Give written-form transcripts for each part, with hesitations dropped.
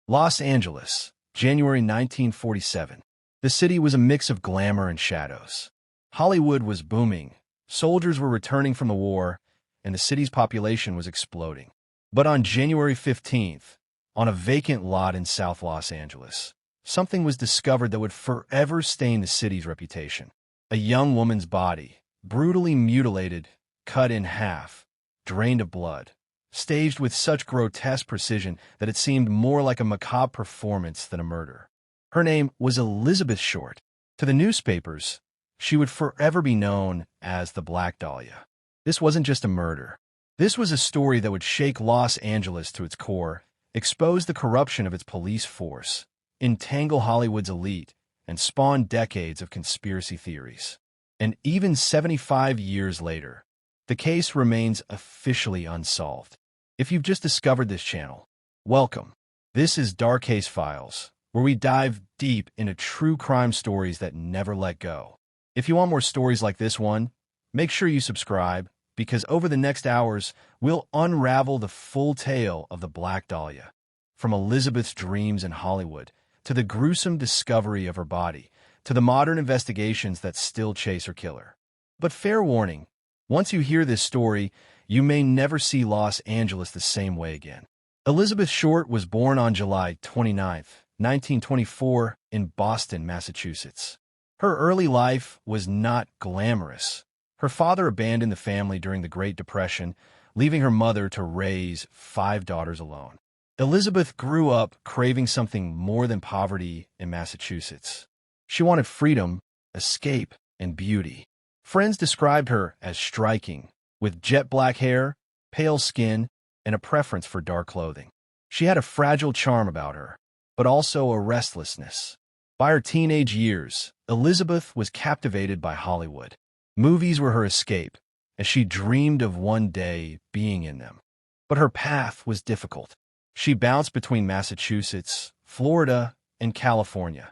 Los Angeles, January 1947. The city was a mix of glamour and shadows. Hollywood was booming, soldiers were returning from the war, and the city's population was exploding. But on January 15th, on a vacant lot in South Los Angeles, something was discovered that would forever stain the city's reputation. A young woman's body, brutally mutilated, cut in half, drained of blood, staged with such grotesque precision that it seemed more like a macabre performance than a murder. Her name was Elizabeth Short. To the newspapers, she would forever be known as the Black Dahlia. This wasn't just a murder. This was a story that would shake Los Angeles to its core, expose the corruption of its police force, entangle Hollywood's elite, and spawn decades of conspiracy theories. And even 75 years later, the case remains officially unsolved. If you've just discovered this channel, welcome. This is Dark Case Files, where we dive deep into true crime stories that never let go. If you want more stories like this one, make sure you subscribe, because over the next hours, we'll unravel the full tale of the Black Dahlia. From Elizabeth's dreams in Hollywood, to the gruesome discovery of her body, to the modern investigations that still chase her killer. But fair warning, once you hear this story, you may never see Los Angeles the same way again. Elizabeth Short was born on July 29, 1924, in Boston, Massachusetts. Her early life was not glamorous. Her father abandoned the family during the Great Depression, leaving her mother to raise 5 daughters alone. Elizabeth grew up craving something more than poverty in Massachusetts. She wanted freedom, escape, and beauty. Friends described her as striking, with jet black hair, pale skin, and a preference for dark clothing. She had a fragile charm about her, but also a restlessness. By her teenage years, Elizabeth was captivated by Hollywood. Movies were her escape, as she dreamed of one day being in them. But her path was difficult. She bounced between Massachusetts, Florida, and California,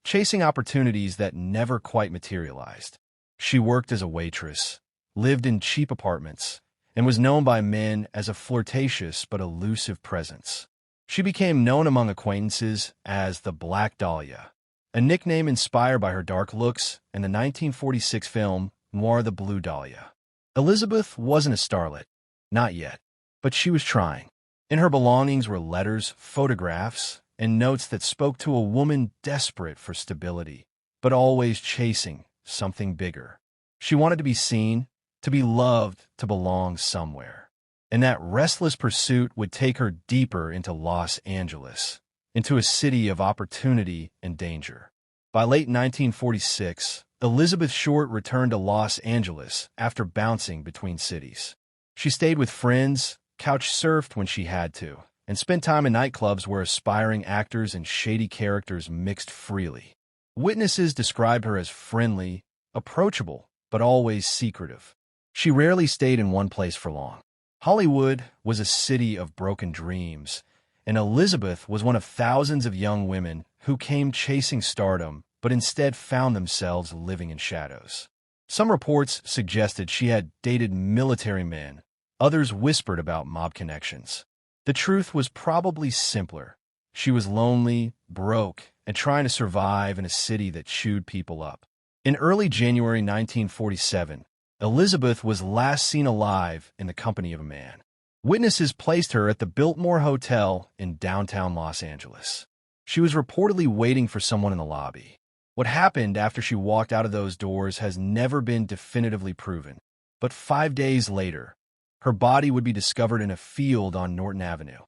chasing opportunities that never quite materialized. She worked as a waitress, lived in cheap apartments, and was known by men as a flirtatious but elusive presence. She became known among acquaintances as the Black Dahlia, a nickname inspired by her dark looks and the 1946 film Noir the Blue Dahlia. Elizabeth wasn't a starlet, not yet, but she was trying. In her belongings were letters, photographs, and notes that spoke to a woman desperate for stability, but always chasing something bigger. She wanted to be seen, to be loved, to belong somewhere. And that restless pursuit would take her deeper into Los Angeles, into a city of opportunity and danger. By late 1946, Elizabeth Short returned to Los Angeles after bouncing between cities. She stayed with friends, couch-surfed when she had to, and spent time in nightclubs where aspiring actors and shady characters mixed freely. Witnesses described her as friendly, approachable, but always secretive. She rarely stayed in one place for long. Hollywood was a city of broken dreams, and Elizabeth was one of thousands of young women who came chasing stardom, but instead found themselves living in shadows. Some reports suggested she had dated military men. Others whispered about mob connections. The truth was probably simpler. She was lonely, broke, and trying to survive in a city that chewed people up. In early January 1947, Elizabeth was last seen alive in the company of a man. Witnesses placed her at the Biltmore Hotel in downtown Los Angeles. She was reportedly waiting for someone in the lobby. What happened after she walked out of those doors has never been definitively proven. But 5 days later, her body would be discovered in a field on Norton Avenue.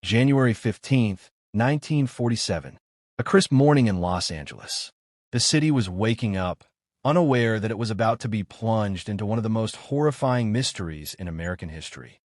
January 15, 1947. A crisp morning in Los Angeles. The city was waking up, unaware that it was about to be plunged into one of the most horrifying mysteries in American history.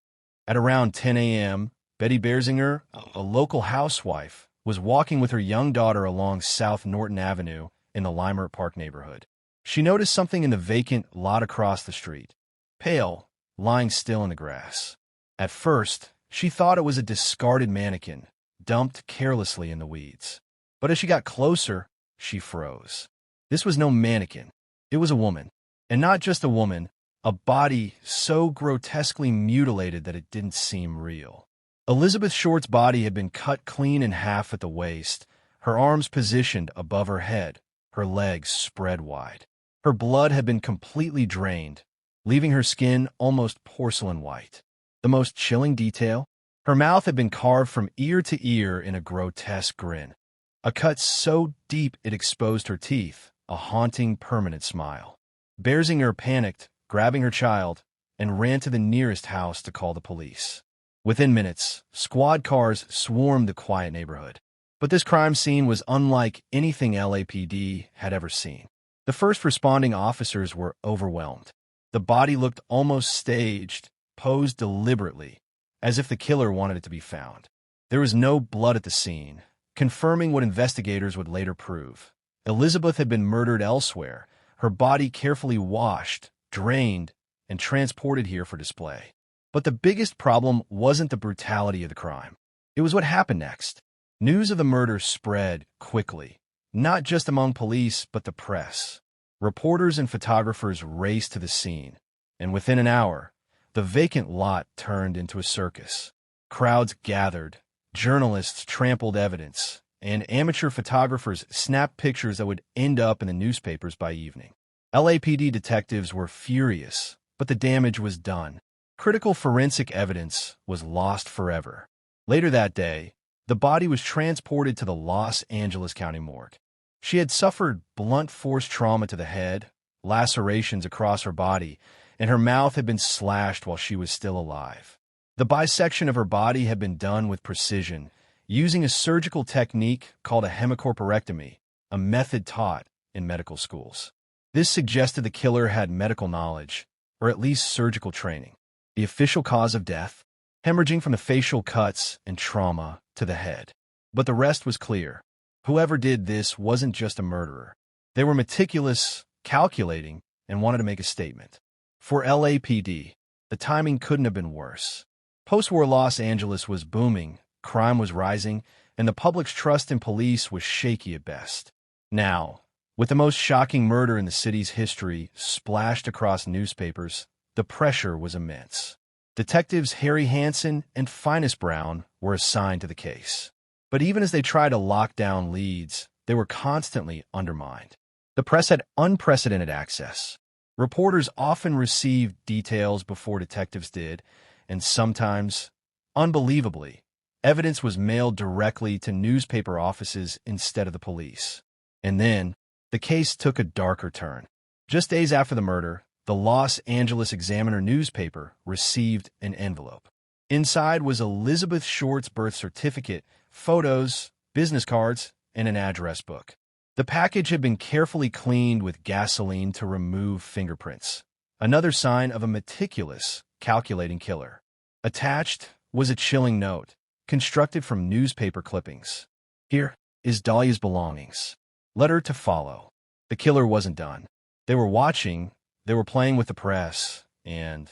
At around 10 a.m., Betty Berzinger, a local housewife, was walking with her young daughter along South Norton Avenue in the Leimert Park neighborhood. She noticed something in the vacant lot across the street. Pale, lying still in the grass. At first, she thought it was a discarded mannequin, dumped carelessly in the weeds. But as she got closer, she froze. This was no mannequin. It was a woman. And not just a woman, a body so grotesquely mutilated that it didn't seem real. Elizabeth Short's body had been cut clean in half at the waist, her arms positioned above her head, her legs spread wide. Her blood had been completely drained, leaving her skin almost porcelain white. The most chilling detail? Her mouth had been carved from ear to ear in a grotesque grin. A cut so deep it exposed her teeth, a haunting, permanent smile. Berzinger panicked, grabbing her child, and ran to the nearest house to call the police. Within minutes, squad cars swarmed the quiet neighborhood. But this crime scene was unlike anything LAPD had ever seen. The first responding officers were overwhelmed. The body looked almost staged, posed deliberately, as if the killer wanted it to be found. There was no blood at the scene, confirming what investigators would later prove. Elizabeth had been murdered elsewhere, her body carefully washed, drained, and transported here for display. But the biggest problem wasn't the brutality of the crime. It was what happened next. News of the murder spread quickly, not just among police, but the press. Reporters and photographers raced to the scene, and within an hour, the vacant lot turned into a circus. Crowds gathered, journalists trampled evidence, and amateur photographers snapped pictures that would end up in the newspapers by evening. LAPD detectives were furious, but the damage was done. Critical forensic evidence was lost forever. Later that day, the body was transported to the Los Angeles County morgue. She had suffered blunt force trauma to the head, lacerations across her body, and her mouth had been slashed while she was still alive. The bisection of her body had been done with precision, using a surgical technique called a hemicorporectomy, a method taught in medical schools. This suggested the killer had medical knowledge, or at least surgical training. The official cause of death? Hemorrhaging from the facial cuts and trauma to the head. But the rest was clear. Whoever did this wasn't just a murderer. They were meticulous, calculating, and wanted to make a statement. For LAPD, the timing couldn't have been worse. Post-war Los Angeles was booming, crime was rising, and the public's trust in police was shaky at best. Now, with the most shocking murder in the city's history splashed across newspapers, the pressure was immense. Detectives Harry Hansen and Finus Brown were assigned to the case. But even as they tried to lock down leads, they were constantly undermined. The press had unprecedented access. Reporters often received details before detectives did, and sometimes, unbelievably, evidence was mailed directly to newspaper offices instead of the police. And then, the case took a darker turn. Just days after the murder, the Los Angeles Examiner newspaper received an envelope. Inside was Elizabeth Short's birth certificate, photos, business cards, and an address book. The package had been carefully cleaned with gasoline to remove fingerprints, another sign of a meticulous, calculating killer. Attached was a chilling note, constructed from newspaper clippings. Here is Dahlia's belongings. Letter to follow. The killer wasn't done. They were watching, they were playing with the press, and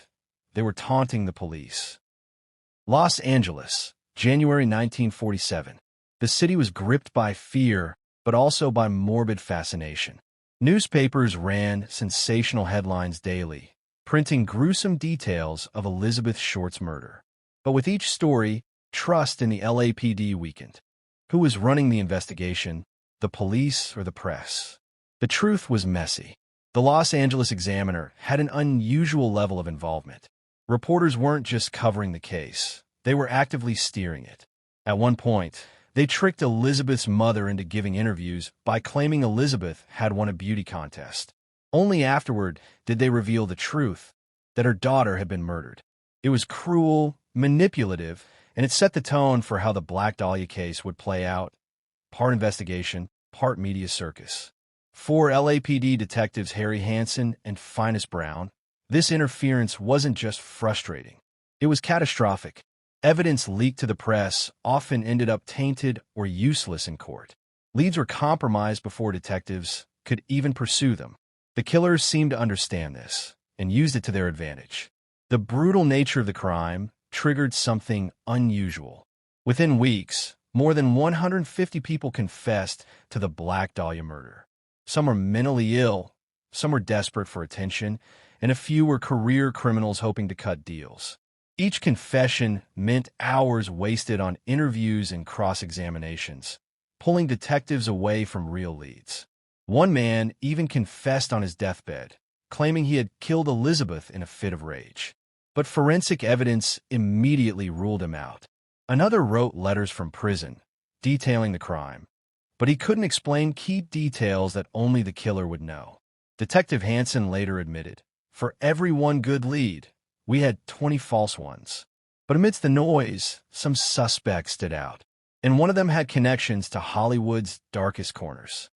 they were taunting the police. Los Angeles, January 1947. The city was gripped by fear, but also by morbid fascination. Newspapers ran sensational headlines daily, printing gruesome details of Elizabeth Short's murder. But with each story, trust in the LAPD weakened. Who was running the investigation, the police or the press? The truth was messy. The Los Angeles Examiner had an unusual level of involvement. Reporters weren't just covering the case, they were actively steering it. At one point, they tricked Elizabeth's mother into giving interviews by claiming Elizabeth had won a beauty contest. Only afterward did they reveal the truth, that her daughter had been murdered. It was cruel, manipulative, and it set the tone for how the Black Dahlia case would play out. Part investigation, part media circus. For LAPD detectives Harry Hansen and Finus Brown, this interference wasn't just frustrating. It was catastrophic. Evidence leaked to the press often ended up tainted or useless in court. Leads were compromised before detectives could even pursue them. The killers seemed to understand this and used it to their advantage. The brutal nature of the crime triggered something unusual. Within weeks, more than 150 people confessed to the Black Dahlia murder. Some were mentally ill, some were desperate for attention, and a few were career criminals hoping to cut deals. Each confession meant hours wasted on interviews and cross-examinations, pulling detectives away from real leads. One man even confessed on his deathbed, claiming he had killed Elizabeth in a fit of rage. But forensic evidence immediately ruled him out. Another wrote letters from prison, detailing the crime, but he couldn't explain key details that only the killer would know. Detective Hansen later admitted, "For every one good lead, we had 20 false ones." But amidst the noise, some suspects stood out, and one of them had connections to Hollywood's darkest corners.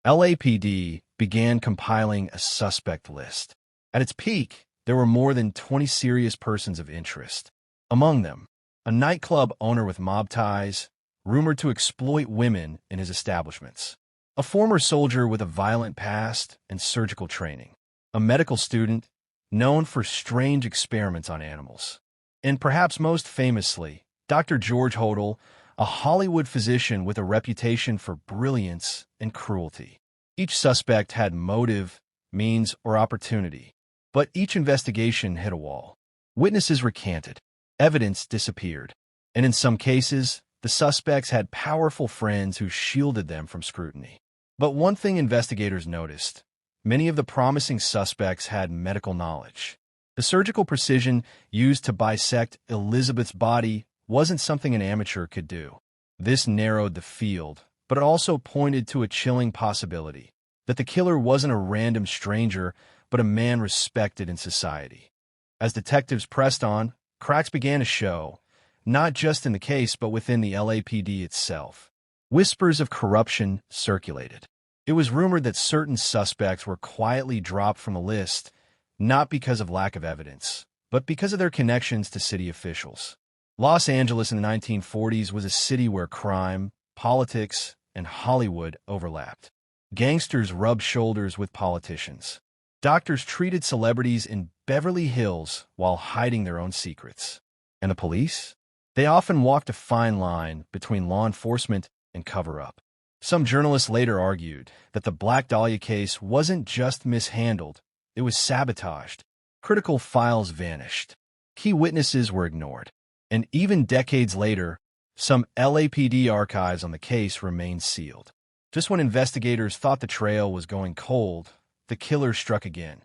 LAPD began compiling a suspect list. At its peak, there were more than 20 serious persons of interest. Among them, a nightclub owner with mob ties, rumored to exploit women in his establishments, a former soldier with a violent past and surgical training, a medical student known for strange experiments on animals, and perhaps most famously, Dr. George Hodel, a Hollywood physician with a reputation for brilliance and cruelty. Each suspect had motive, means, or opportunity, but each investigation hit a wall. Witnesses recanted, evidence disappeared, and in some cases, the suspects had powerful friends who shielded them from scrutiny. But one thing investigators noticed: many of the promising suspects had medical knowledge. The surgical precision used to bisect Elizabeth's body wasn't something an amateur could do. This narrowed the field, but it also pointed to a chilling possibility: that the killer wasn't a random stranger, but a man respected in society. As detectives pressed on, cracks began to show, not just in the case but within the LAPD itself. Whispers of corruption circulated. It was rumored that certain suspects were quietly dropped from the list, not because of lack of evidence, but because of their connections to city officials. Los Angeles in the 1940s was a city where crime, politics, and Hollywood overlapped. Gangsters rubbed shoulders with politicians. Doctors treated celebrities in Beverly Hills while hiding their own secrets. And the police? They often walked a fine line between law enforcement and cover-up. Some journalists later argued that the Black Dahlia case wasn't just mishandled, it was sabotaged. Critical files vanished. Key witnesses were ignored. And even decades later, some LAPD archives on the case remained sealed. Just when investigators thought the trail was going cold, the killer struck again.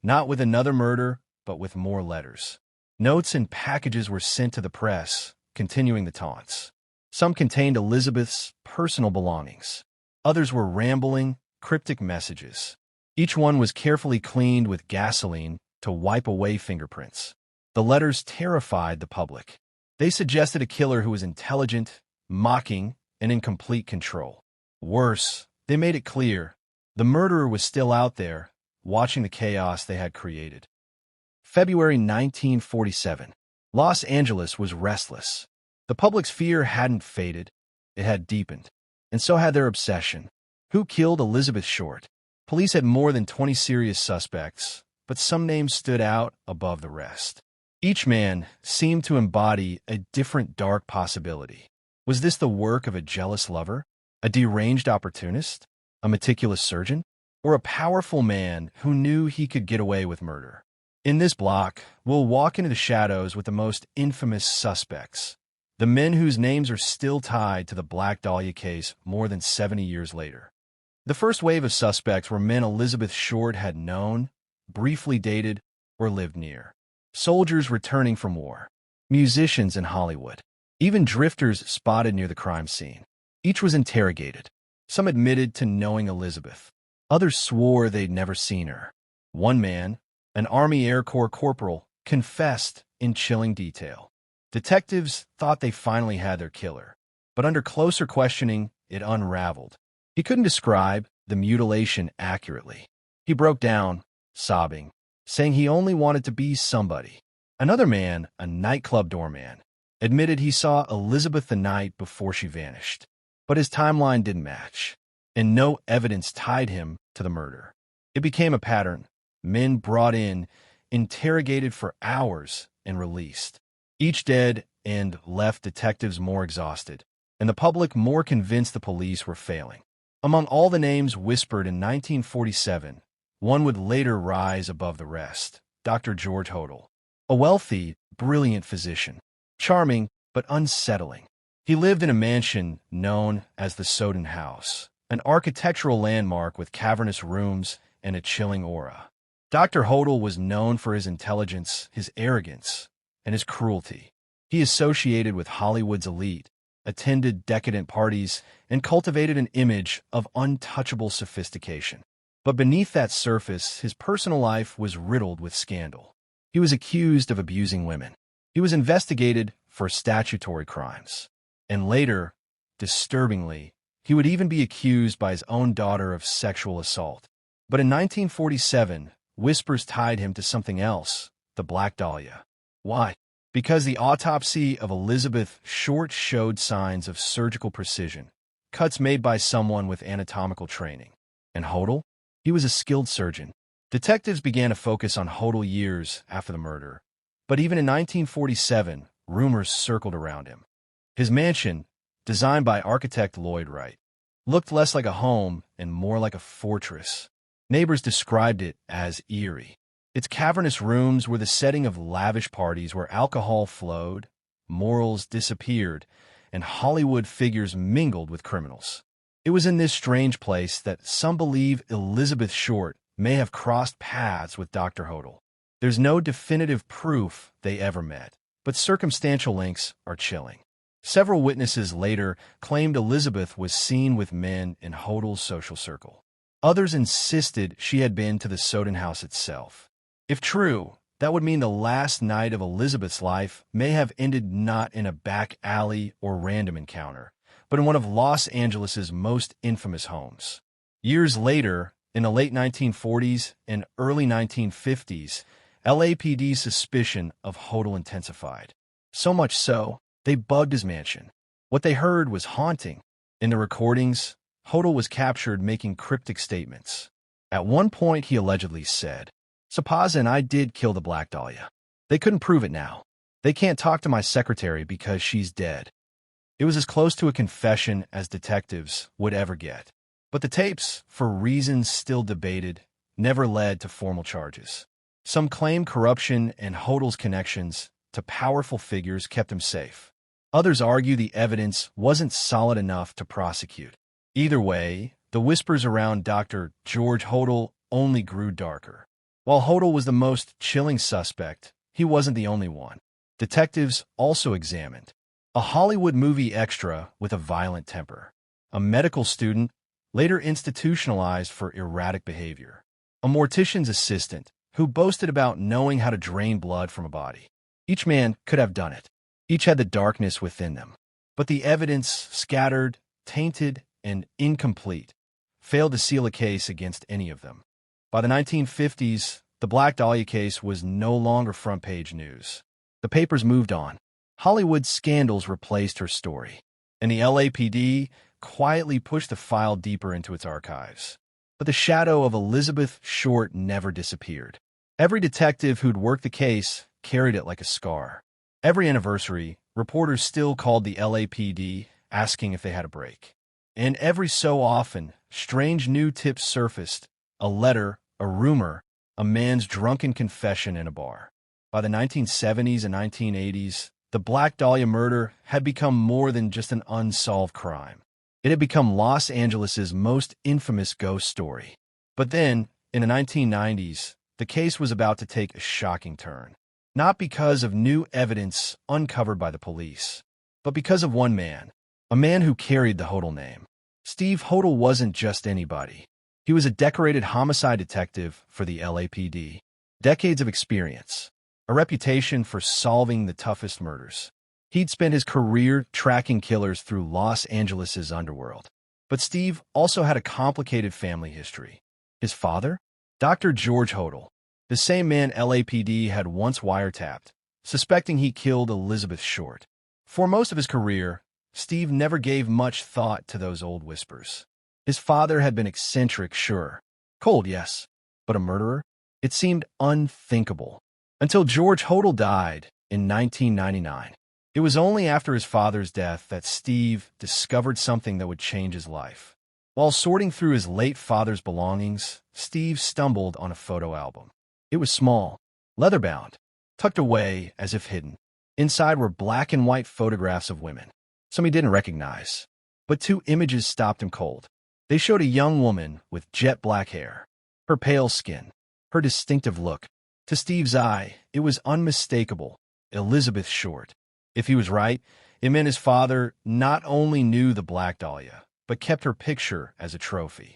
Not with another murder, but with more letters. Notes and packages were sent to the press, continuing the taunts. Some contained Elizabeth's personal belongings. Others were rambling, cryptic messages. Each one was carefully cleaned with gasoline to wipe away fingerprints. The letters terrified the public. They suggested a killer who was intelligent, mocking, and in complete control. Worse, they made it clear the murderer was still out there, watching the chaos they had created. February 1947. Los Angeles was restless. The public's fear hadn't faded, it had deepened. And so had their obsession. Who killed Elizabeth Short? Police had more than 20 serious suspects, but some names stood out above the rest. Each man seemed to embody a different dark possibility. Was this the work of a jealous lover, a deranged opportunist, a meticulous surgeon, or a powerful man who knew he could get away with murder? In this block, we'll walk into the shadows with the most infamous suspects, the men whose names are still tied to the Black Dahlia case more than 70 years later. The first wave of suspects were men Elizabeth Short had known, briefly dated, or lived near. Soldiers returning from war, musicians in Hollywood, even drifters spotted near the crime scene. Each was interrogated. Some admitted to knowing Elizabeth. Others swore they'd never seen her. One man, an Army Air Corps corporal, confessed in chilling detail. Detectives thought they finally had their killer, but under closer questioning, it unraveled. He couldn't describe the mutilation accurately. He broke down, sobbing, saying he only wanted to be somebody. Another man, a nightclub doorman, admitted he saw Elizabeth the night before she vanished, but his timeline didn't match, and no evidence tied him to the murder. It became a pattern. Men brought in, interrogated for hours, and released. Each dead end left detectives more exhausted, and the public more convinced the police were failing. Among all the names whispered in 1947, one would later rise above the rest: Dr. George Hodel. A wealthy brilliant physician. Charming, but unsettling. He lived in a mansion known as the Soden House, an architectural landmark with cavernous rooms and a chilling aura. Dr. Hodel was known for his intelligence, his arrogance, and his cruelty. He associated with Hollywood's elite, attended decadent parties, and cultivated an image of untouchable sophistication. But beneath that surface, his personal life was riddled with scandal. He was accused of abusing women. He was investigated for statutory crimes. And later, disturbingly, he would even be accused by his own daughter of sexual assault. But in 1947, whispers tied him to something else, the Black Dahlia. Why? Because the autopsy of Elizabeth Short showed signs of surgical precision, cuts made by someone with anatomical training. And Hodel? He was a skilled surgeon. Detectives began to focus on Hodel years after the murder. But even in 1947, rumors circled around him. His mansion, designed by architect Lloyd Wright, looked less like a home and more like a fortress. Neighbors described it as eerie. Its cavernous rooms were the setting of lavish parties where alcohol flowed, morals disappeared, and Hollywood figures mingled with criminals. It was in this strange place that some believe Elizabeth Short may have crossed paths with Dr. Hodel. There's no definitive proof they ever met, but circumstantial links are chilling. Several witnesses later claimed Elizabeth was seen with men in Hodel's social circle. Others insisted she had been to the Soden house itself. If true, that would mean the last night of Elizabeth's life may have ended not in a back alley or random encounter, but in one of Los Angeles's most infamous homes. Years later, in the late 1940s and early 1950s, LAPD's suspicion of Hodel intensified. So much so, they bugged his mansion. What they heard was haunting. In the recordings, Hodel was captured making cryptic statements. At one point, he allegedly said, "Sapaza and I did kill the Black Dahlia. They couldn't prove it now. They can't talk to my secretary because she's dead." It was as close to a confession as detectives would ever get. But the tapes, for reasons still debated, never led to formal charges. Some claim corruption and Hodel's connections to powerful figures kept him safe. Others argue the evidence wasn't solid enough to prosecute. Either way, the whispers around Dr. George Hodel only grew darker. While Hodel was the most chilling suspect, he wasn't the only one. Detectives also examined a Hollywood movie extra with a violent temper, a medical student later institutionalized for erratic behavior, a mortician's assistant who boasted about knowing how to drain blood from a body. Each man could have done it. Each had the darkness within them. But the evidence, scattered, tainted, and incomplete, failed to seal a case against any of them. By the 1950s, the Black Dahlia case was no longer front-page news. The papers moved on. Hollywood scandals replaced her story, and the LAPD quietly pushed the file deeper into its archives. But the shadow of Elizabeth Short never disappeared. Every detective who'd worked the case carried it like a scar. Every anniversary, reporters still called the LAPD asking if they had a break. And every so often, strange new tips surfaced: a letter, a rumor, a man's drunken confession in a bar. By the 1970s and 1980s, the Black Dahlia murder had become more than just an unsolved crime. It had become Los Angeles's most infamous ghost story. But then, in the 1990s, the case was about to take a shocking turn. Not because of new evidence uncovered by the police, but because of one man, a man who carried the Hodel name. Steve Hodel wasn't just anybody. He was a decorated homicide detective for the LAPD. Decades of experience, a reputation for solving the toughest murders. He'd spent his career tracking killers through Los Angeles's underworld. But Steve also had a complicated family history. His father? Dr. George Hodel, the same man LAPD had once wiretapped, suspecting he killed Elizabeth Short. For most of his career, Steve never gave much thought to those old whispers. His father had been eccentric, sure. Cold, yes. But a murderer? It seemed unthinkable. Until George Hodel died in 1999. It was only after his father's death that Steve discovered something that would change his life. While sorting through his late father's belongings, Steve stumbled on a photo album. It was small, leather-bound, tucked away as if hidden. Inside were black and white photographs of women, some he didn't recognize. But two images stopped him cold. They showed a young woman with jet black hair, her pale skin, her distinctive look. To Steve's eye, it was unmistakable. Elizabeth Short. If he was right, it meant his father not only knew the Black Dahlia, but kept her picture as a trophy.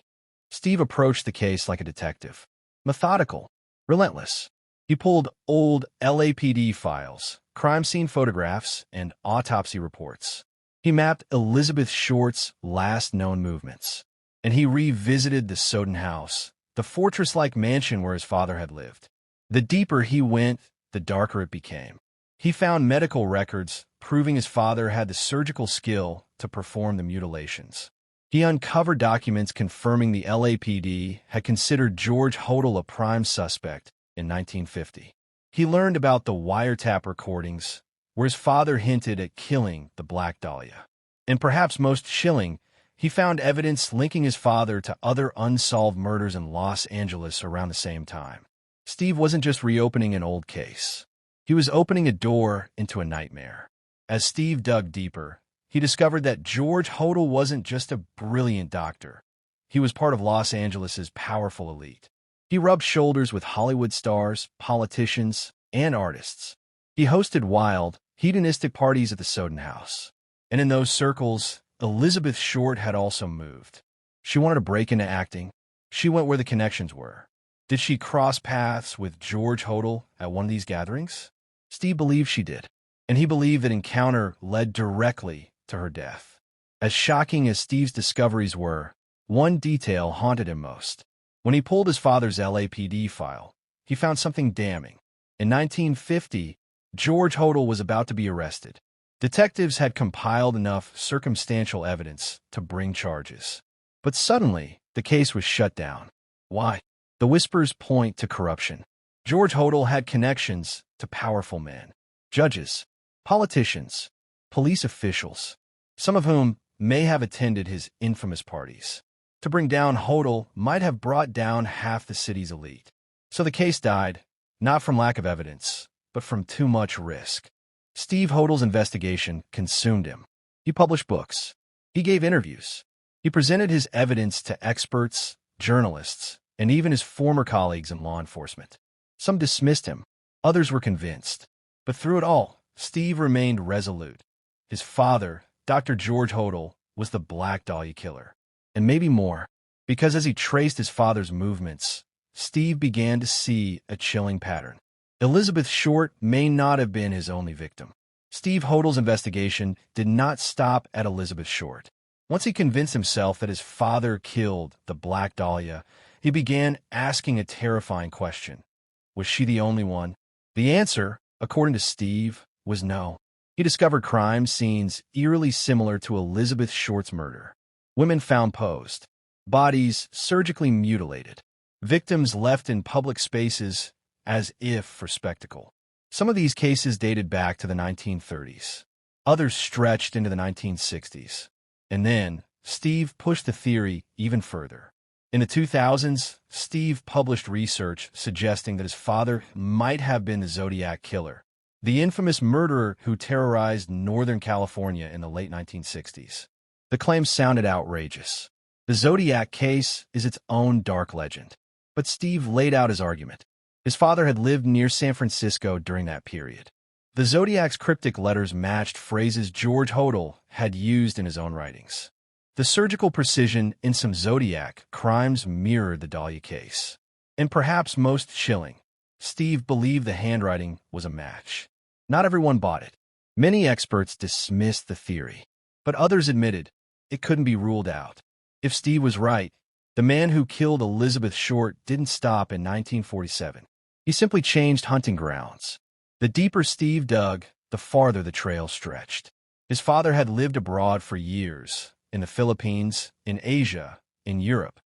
Steve approached the case like a detective. Methodical, relentless. He pulled old LAPD files, crime scene photographs, and autopsy reports. He mapped Elizabeth Short's last known movements. And he revisited the Soden house, the fortress-like mansion where his father had lived. The deeper he went, the darker it became. He found medical records proving his father had the surgical skill to perform the mutilations. He uncovered documents confirming the LAPD had considered George Hodel a prime suspect in 1950. He learned about the wiretap recordings where his father hinted at killing the Black Dahlia. And perhaps most chilling, he found evidence linking his father to other unsolved murders in Los Angeles around the same time. Steve wasn't just reopening an old case. He was opening a door into a nightmare. As Steve dug deeper, he discovered that George Hodel wasn't just a brilliant doctor. He was part of Los Angeles's powerful elite. He rubbed shoulders with Hollywood stars, politicians, and artists. He hosted wild, hedonistic parties at the Soden house. And in those circles, Elizabeth Short had also moved. She wanted to break into acting. She went where the connections were. Did she cross paths with George Hodel at one of these gatherings? Steve believed she did, and he believed that encounter led directly to her death. As shocking as Steve's discoveries were, one detail haunted him most. When he pulled his father's LAPD file, he found something damning. In 1950, George Hodel was about to be arrested. Detectives had compiled enough circumstantial evidence to bring charges. But suddenly, the case was shut down. Why? The whispers point to corruption. George Hodel had connections to powerful men, judges, politicians, police officials, some of whom may have attended his infamous parties. To bring down Hodel might have brought down half the city's elite. So the case died, not from lack of evidence, but from too much risk. Steve Hodel's investigation consumed him. He published books. He gave interviews. He presented his evidence to experts, journalists, and even his former colleagues in law enforcement. Some dismissed him. Others were convinced. But through it all, Steve remained resolute. His father, Dr. George Hodel, was the Black Dahlia killer. And maybe more, because as he traced his father's movements, Steve began to see a chilling pattern. Elizabeth Short may not have been his only victim. Steve Hodel's investigation did not stop at Elizabeth Short. Once he convinced himself that his father killed the Black Dahlia, he began asking a terrifying question. Was she the only one? The answer, according to Steve, was no. He discovered crime scenes eerily similar to Elizabeth Short's murder. Women found posed, bodies surgically mutilated, victims left in public spaces as if for spectacle. Some of these cases dated back to the 1930s. Others stretched into the 1960s. And then, Steve pushed the theory even further. In the 2000s, Steve published research suggesting that his father might have been the Zodiac killer, the infamous murderer who terrorized Northern California in the late 1960s. The claim sounded outrageous. The Zodiac case is its own dark legend. But Steve laid out his argument. His father had lived near San Francisco during that period. The Zodiac's cryptic letters matched phrases George Hodel had used in his own writings. The surgical precision in some Zodiac crimes mirrored the Dahlia case. And perhaps most chilling, Steve believed the handwriting was a match. Not everyone bought it. Many experts dismissed the theory, but others admitted it couldn't be ruled out. If Steve was right, the man who killed Elizabeth Short didn't stop in 1947. He simply changed hunting grounds. The deeper Steve dug, the farther the trail stretched. His father had lived abroad for years, in the Philippines, in Asia, in Europe.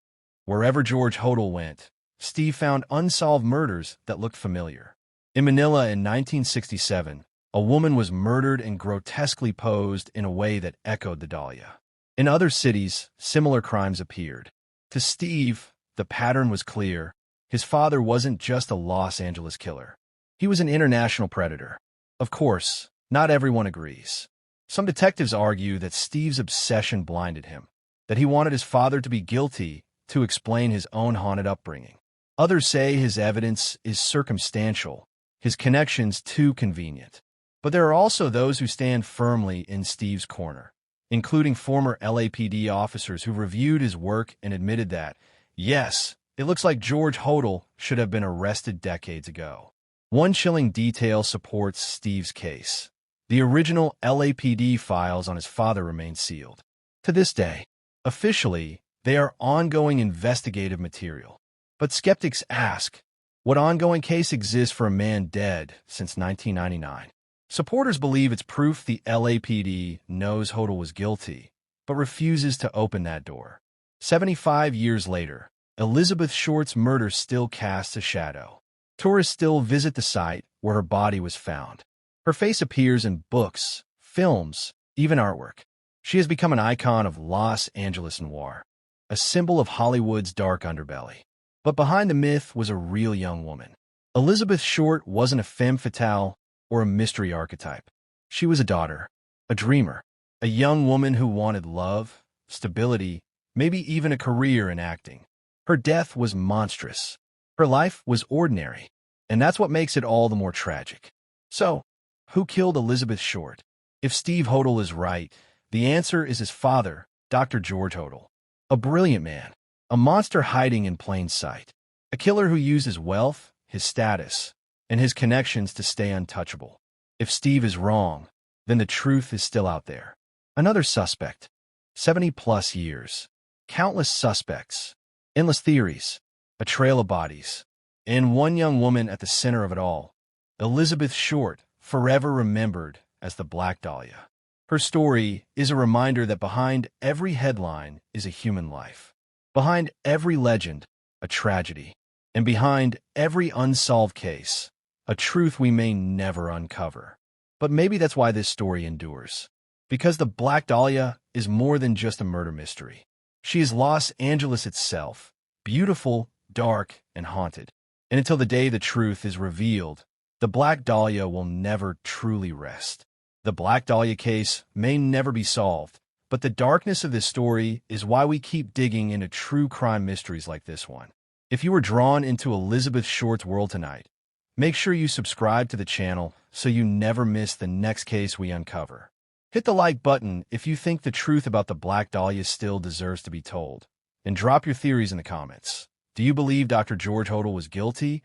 Wherever George Hodel went, Steve found unsolved murders that looked familiar. In Manila in 1967, a woman was murdered and grotesquely posed in a way that echoed the Dahlia. In other cities, similar crimes appeared. To Steve, the pattern was clear. His father wasn't just a Los Angeles killer. He was an international predator. Of course, not everyone agrees. Some detectives argue that Steve's obsession blinded him, that he wanted his father to be guilty to explain his own haunted upbringing. Others say his evidence is circumstantial, his connections too convenient. But there are also those who stand firmly in Steve's corner, including former LAPD officers who reviewed his work and admitted that, yes, it looks like George Hodel should have been arrested decades ago. One chilling detail supports Steve's case. The original LAPD files on his father remain sealed. To this day, officially, they are ongoing investigative material. But skeptics ask, what ongoing case exists for a man dead since 1999? Supporters believe it's proof the LAPD knows Hodel was guilty, but refuses to open that door. 75 years later, Elizabeth Short's murder still casts a shadow. Tourists still visit the site where her body was found. Her face appears in books, films, even artwork. She has become an icon of Los Angeles noir, a symbol of Hollywood's dark underbelly. But behind the myth was a real young woman. Elizabeth Short wasn't a femme fatale or a mystery archetype. She was a daughter, a dreamer, a young woman who wanted love, stability, maybe even a career in acting. Her death was monstrous. Her life was ordinary, and that's what makes it all the more tragic. So, who killed Elizabeth Short? If Steve Hodel is right, the answer is his father, Dr. George Hodel. A brilliant man, a monster hiding in plain sight, a killer who used his wealth, his status, and his connections to stay untouchable. If Steve is wrong, then the truth is still out there. Another suspect. 70-plus years. Countless suspects. Endless theories. A trail of bodies. And one young woman at the center of it all. Elizabeth Short, forever remembered as the Black Dahlia. Her story is a reminder that behind every headline is a human life. Behind every legend, a tragedy. And behind every unsolved case, a truth we may never uncover. But maybe that's why this story endures. Because the Black Dahlia is more than just a murder mystery. She is Los Angeles itself, beautiful, dark, and haunted. And until the day the truth is revealed, the Black Dahlia will never truly rest. The Black Dahlia case may never be solved, but the darkness of this story is why we keep digging into true crime mysteries like this one. If you were drawn into Elizabeth Short's world tonight, make sure you subscribe to the channel so you never miss the next case we uncover. Hit the like button if you think the truth about the Black Dahlia still deserves to be told. And drop your theories in the comments. Do you believe Dr. George Hodel was guilty?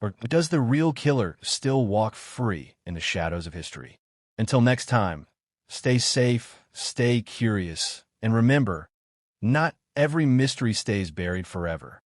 Or does the real killer still walk free in the shadows of history? Until next time, stay safe, stay curious, and remember, not every mystery stays buried forever.